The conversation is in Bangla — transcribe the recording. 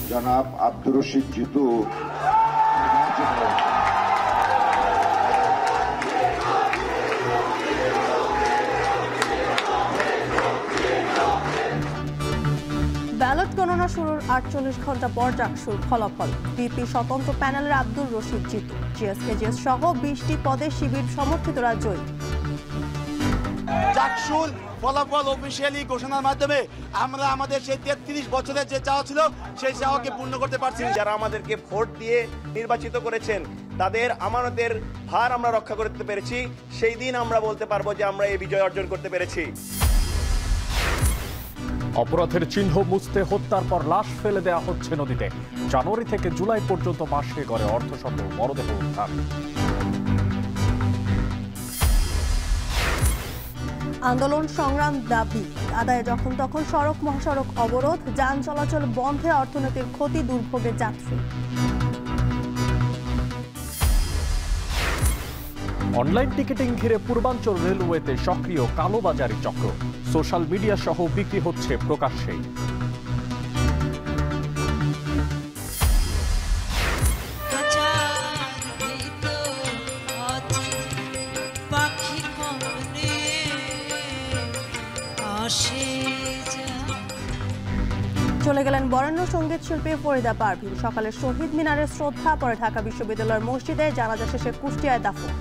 জনাব আব্দুর রশিদ জিতু ব্যালট গণনা শুরুর ৪৮ ঘণ্টা পর জাকসুর ফলাফল। বিপি স্বতন্ত্র প্যানেলের আব্দুর রশিদ জিতু, জিএসকেজিএস সহ ২০টি পদে শিবির সমর্থিতরা জয়ী। জাকসুর ফলাফল অফিসিয়ালি ঘোষণার মাধ্যমে আমরা আমাদের সেই ৩৩ বছরের যে চাওয়া ছিল সেই চাওয়াকে পূর্ণ করতে পারছি। যারা আমাদেরকে ভোট দিয়ে নির্বাচিত করেছেন তাদের আমানতের ভার আমরা রক্ষা করতে পেরেছি। সেই দিন আমরা বলতে পারবো যে আমরা এই বিজয় অর্জন করতে পেরেছি। অপরাধের চিহ্ন মুছতে হত্যার পর লাশ ফেলে দেওয়া হচ্ছে নদীতে। জানুয়ারি থেকে জুলাই পর্যন্ত মাসে গড়ে অর্ধশত মরদেহ উদ্ধার। আন্দোলন সংগ্রাম দাবি আদায়ে যখন তখন সড়ক মহাসড়ক অবরোধ, যান চলাচল বন্ধে অর্থনীতির ক্ষতি, দুর্ভোগে যাত্রী। অনলাইন টিকিটিং ঘিরে পূর্বাঞ্চল রেলওয়েতে সক্রিয় কালোবাজারি চক্র। সোশ্যাল মিডিয়া সহ বিক্রি হচ্ছে প্রকাশ্যেই। চলে গেলেন বরেণ্য সঙ্গীত শিল্পী ফরিদা পারভীন। সকালে শহীদ মিনারে শ্রদ্ধা, পরে ঢাকা বিশ্ববিদ্যালয়ের মসজিদে জানাজা শেষে কুষ্টিয়ায় দাফন।